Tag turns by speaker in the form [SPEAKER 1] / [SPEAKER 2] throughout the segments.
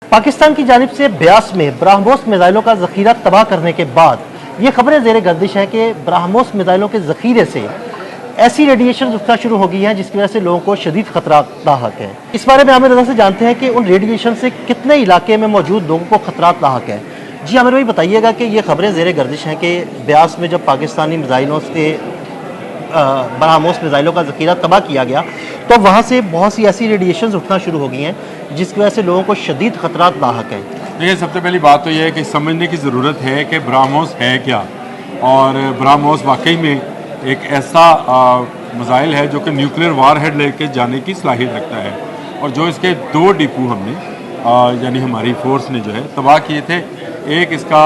[SPEAKER 1] पाकिस्तान की जानिब से ब्यास में ब्रह्मोस मिसाइलों का जखीरा तबाह करने के बाद ये खबरें जेर गर्दिश हैं कि ब्रह्मोस मिसाइलों के जखीरे से ऐसी रेडिएशन उठना शुरू हो गई है जिसकी वजह से लोगों को शदीद खतरा लाहक है। इस बारे में आमिर रजा से जानते हैं कि उन रेडिएशन से कितने इलाके में मौजूद लोगों को खतरात लाहक है। जी आमिर भाई बताइएगा कि ये खबरें जेर गर्दिश हैं कि ब्यास में जब पाकिस्तानी मिसाइलों से ब्रह्मोस मिसाइलों का जखीरा तबाह किया गया तो वहाँ से बहुत सी ऐसी रेडिएशन उठना शुरू हो गई हैं जिसकी वजह से लोगों को शदीद खतरात लाहक है।
[SPEAKER 2] देखिए, सबसे पहली बात तो यह है कि समझने की ज़रूरत है कि ब्रह्मोस है क्या, और ब्रह्मोस वाकई में एक ऐसा मिसाइल है जो कि न्यूक्लियर वार हेड लेके जाने की सलाहियत रखता है। और जो इसके दो डिपो हमने यानी हमारी फोर्स ने जो है तबाह किए थे, एक इसका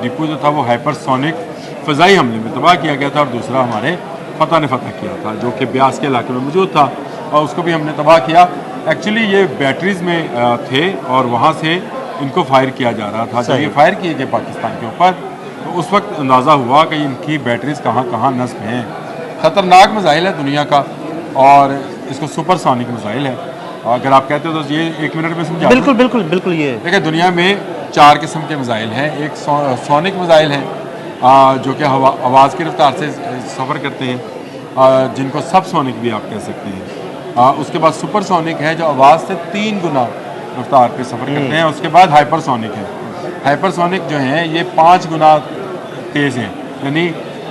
[SPEAKER 2] डिपो जो था वो हाइपरसोनिक फ़ज़ाई हमले में तबाह किया गया था, और दूसरा हमारे फतह ने फतह किया था जो कि ब्यास के इलाके में मौजूद था, और उसको भी हमने तबाह किया। एक्चुअली ये बैटरीज़ में थे और वहाँ से इनको फायर किया जा रहा था। जब ये फायर किए गए पाकिस्तान के ऊपर तो उस वक्त अंदाज़ा हुआ कि इनकी बैटरीज़ कहाँ कहाँ नस्ब हैं। ख़तरनाक मिसाइल है दुनिया का, और इसको सुपरसोनिक मिसाइल है। अगर आप कहते हो तो ये 1 मिनट में समझा।
[SPEAKER 1] बिल्कुल बिल्कुल बिल्कुल। ये
[SPEAKER 2] देखिए, दुनिया में 4 किस्म के मिसाइल हैं। एक सोनिक मिसाइल है जो कि आवाज़ की रफ्तार से सफ़र करते हैं, जिनको सब सोनिक भी आप कह सकते हैं। उसके बाद सुपरसोनिक है जो आवाज़ से 3 गुना रफ्तार पे सफ़र करते हैं। उसके बाद हाइपरसोनिक है। हाइपरसोनिक जो हैं ये 5 गुना तेज़ हैं, यानी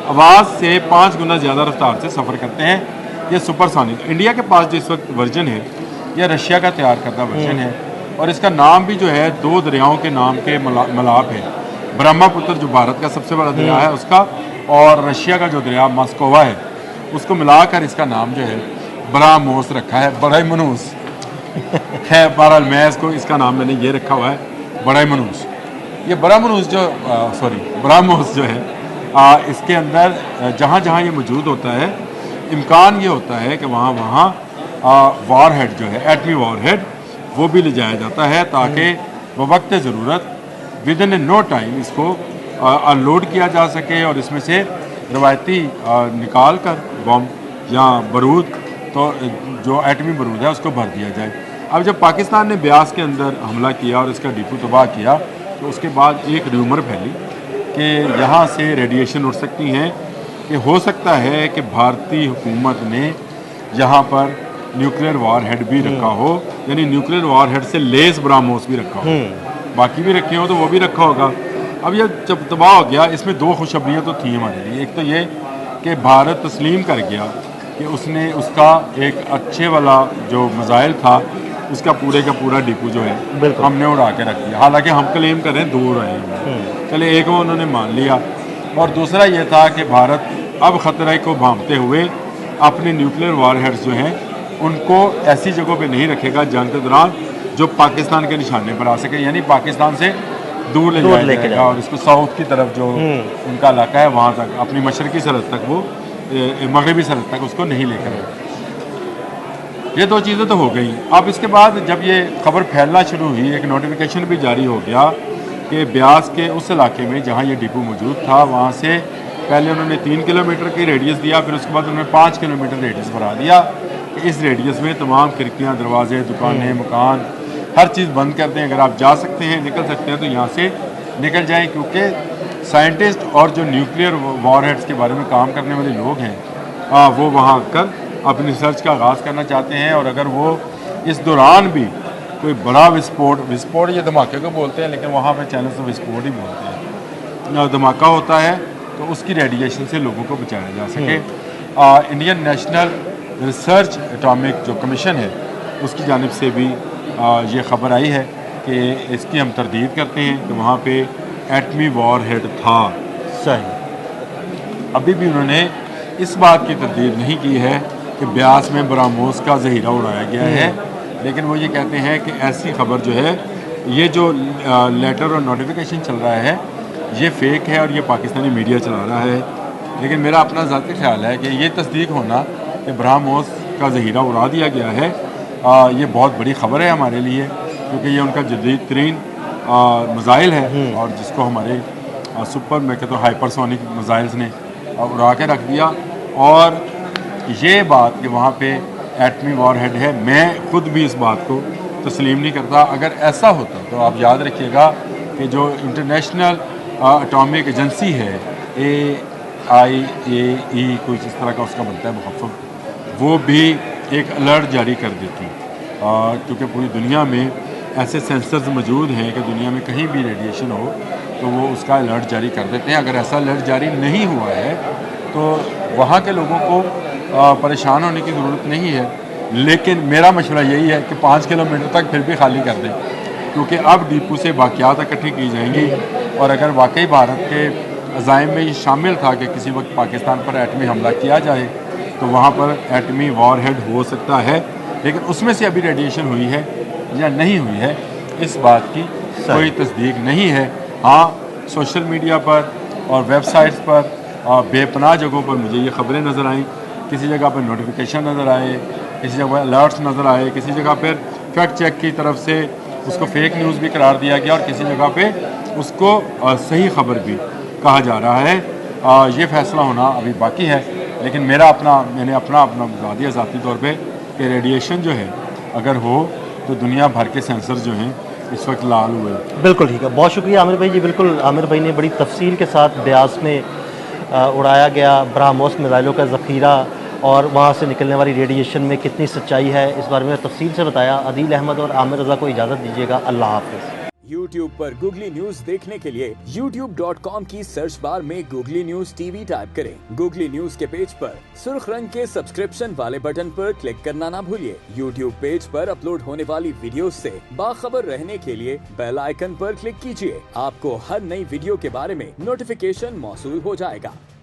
[SPEAKER 2] आवाज़ से 5 गुना ज़्यादा रफ्तार से सफ़र करते हैं। ये सुपरसोनिक इंडिया के पास जिस वक्त वर्जन है यह रशिया का तैयार करदा वर्जन है, और इसका नाम भी जो है 2 दरियाओं के नाम के मलाप है। ब्रह्मपुत्र जो भारत का सबसे बड़ा दरिया है उसका, और रशिया का जो दरिया मॉस्कोवा है उसको मिलाकर इसका नाम जो है ब्रह्मोस रखा है। बड़ा ही मनूस है। बहरहाल मैं इसको इसका नाम मैंने ये रखा हुआ है बड़ा ही मनूस। ये बड़ा मनूस जो ब्रह्मोस जो है इसके अंदर जहाँ जहाँ ये मौजूद होता है, इम्कान ये होता है कि वहाँ वार हेड जो है, एटमी वार हेड, वो भी ले जाया जाता है ताकि बवक्त ज़रूरत विद इन नो टाइम इसको अनलोड किया जा सके, और इसमें से रवायती निकाल कर बम या बारूद, तो जो एटमी बारूद है उसको भर दिया जाए। अब जब पाकिस्तान ने ब्यास के अंदर हमला किया और इसका डिपो तबाह किया तो उसके बाद एक र्यूमर फैली कि यहाँ से रेडिएशन उठ सकती हैं, कि हो सकता है कि भारतीय हुकूमत ने यहाँ पर न्यूक्लियर वार हेड भी रखा हो, यानी न्यूक्लियर वार हेड से लेस ब्रह्मोस भी रखा हो, बाकी भी रखे हो तो वो भी रखा होगा। अब ये जब तबाह हो गया, इसमें 2 खुशखबरियाँ तो थी हमारे लिए। एक तो ये कि भारत तस्लीम कर गया कि उसने उसका एक अच्छे वाला जो मिसाइल था उसका पूरे का पूरा डिपो जो है हमने उड़ा के रख दिया। हालांकि हम क्लेम कर रहे हैं 2 रहे हैं, चले एक वो उन्होंने मान लिया। और दूसरा ये था कि भारत अब ख़तरे को भांपते हुए अपने न्यूक्लियर वार हेड्स जो हैं उनको ऐसी जगहों पे नहीं रखेगा जंग के दौरान जो पाकिस्तान के निशाने पर आ सके, यानी पाकिस्तान से दूर ले जाएगा, और इसको साउथ की तरफ जो उनका इलाका है वहाँ तक, अपनी मशरकी सरहद तक, वो मगरबी सरहद तक उसको नहीं लेकर आए। ये 2 चीज़ें तो हो गई। अब इसके बाद जब ये खबर फैलना शुरू हुई, एक नोटिफिकेशन भी जारी हो गया कि ब्यास के उस इलाके में जहाँ ये डिपो मौजूद था वहाँ से पहले उन्होंने 3 किलोमीटर की रेडियस दिया, फिर उसके बाद उन्होंने 5 किलोमीटर रेडियस बढ़ा दिया कि इस रेडियस में तमाम खिड़कियाँ, दरवाजे, दुकानें, मकान, हर चीज़ बंद कर दें। अगर आप जा सकते हैं, निकल सकते हैं तो यहाँ से निकल जाएं, क्योंकि साइंटिस्ट और जो न्यूक्लियर वार हेड्स के बारे में काम करने वाले लोग हैं वो वहाँ आकर अपनी रिसर्च का आगाज़ करना चाहते हैं। और अगर वो इस दौरान भी कोई बड़ा विस्फोट ये धमाके को बोलते हैं, लेकिन वहाँ पे चैनल से विस्फोट ही बोलते हैं, धमाका होता है तो उसकी रेडिएशन से लोगों को बचाया जा सके। इंडियन नेशनल रिसर्च एटॉमिक जो कमीशन है उसकी जानिब से भी ये ख़बर आई है कि इसकी हम तरदीद करते हैं कि वहाँ पे एटमी वार हेड था।
[SPEAKER 1] सही।
[SPEAKER 2] अभी भी उन्होंने इस बात की तरदीद नहीं की है कि ब्यास में ब्रह्मोस का जहीरा उड़ाया गया है, लेकिन वो ये कहते हैं कि ऐसी खबर जो है, ये जो लेटर और नोटिफिकेशन चल रहा है ये फ़ेक है और ये पाकिस्तानी मीडिया चला रहा है। लेकिन मेरा अपना ज़ाती ख्याल है कि ये तस्दीक होना कि ब्रह्मोस का जहीरा उड़ा दिया गया है, ये बहुत बड़ी ख़बर है हमारे लिए, क्योंकि ये उनका जदीद तरीन मिसाइल है, और जिसको हमारे सुपर मैं कहता हूँ हाइपरसोनिक मिसाइल्स ने उड़ा के रख दिया। और ये बात कि वहाँ पे एटमी वार हेड है, मैं खुद भी इस बात को तस्लीम नहीं करता। अगर ऐसा होता तो आप याद रखिएगा कि जो इंटरनेशनल एटॉमिक एजेंसी है AIAE कुछ इस तरह का उसका बनता है मुखफ़फ़, वो भी एक अलर्ट जारी कर देती, क्योंकि पूरी दुनिया में ऐसे सेंसर्स मौजूद हैं कि दुनिया में कहीं भी रेडिएशन हो तो वो उसका अलर्ट जारी कर देते हैं। अगर ऐसा अलर्ट जारी नहीं हुआ है तो वहाँ के लोगों को परेशान होने की ज़रूरत नहीं है, लेकिन मेरा मशवरा यही है कि 5 किलोमीटर तक फिर भी खाली कर दें, क्योंकि अब डिपो से बाक़ियात इकट्ठी की जाएंगी। और अगर वाकई भारत के अज़ाइम में ये शामिल था कि किसी वक्त पाकिस्तान पर एटमी हमला किया जाए तो वहाँ पर एटमी वॉरहेड हो सकता है, लेकिन उसमें से अभी रेडिएशन हुई है या नहीं हुई है इस बात की कोई तस्दीक नहीं है। हाँ, सोशल मीडिया पर और वेबसाइट्स पर बेपनाह जगहों पर मुझे ये ख़बरें नज़र आईं, किसी जगह पर नोटिफिकेशन नज़र आए, किसी जगह अलर्ट्स नज़र आए, किसी जगह पर फैक्ट चेक की तरफ से उसको फेक न्यूज़ भी करार दिया गया और किसी जगह पे उसको सही खबर भी कहा जा रहा है। ये फ़ैसला होना अभी बाकी है, लेकिन मैंने अपना बता दिया ज़ाती तौर पे कि रेडिएशन जो है अगर हो तो दुनिया भर के सेंसर जो हैं इस वक्त लाल हुए।
[SPEAKER 1] बिल्कुल ठीक है, बहुत शुक्रिया आमिर भाई जी। बिल्कुल आमिर भाई ने बड़ी तफसील के साथ ब्यास में उड़ाया गया ब्रह्मोस मिसाइलों का ज़ख़ीरा और वहाँ से निकलने वाली रेडिएशन में कितनी सच्चाई है, इस बारे में तफसील से बताया। अदील अहमद और आमिर रज़ा को इजाज़त दीजिएगा। अल्लाह हाफ़िज़।
[SPEAKER 3] YouTube पर गूगली न्यूज देखने के लिए youtube.com की सर्च बार में गूगली न्यूज TV टाइप करें। गूगली न्यूज के पेज पर सुर्ख रंग के सब्सक्रिप्शन वाले बटन पर क्लिक करना ना भूलिए। YouTube पेज पर अपलोड होने वाली वीडियोस से बाखबर रहने के लिए बेल आइकन पर क्लिक कीजिए। आपको हर नई वीडियो के बारे में नोटिफिकेशन मौसूल हो जाएगा।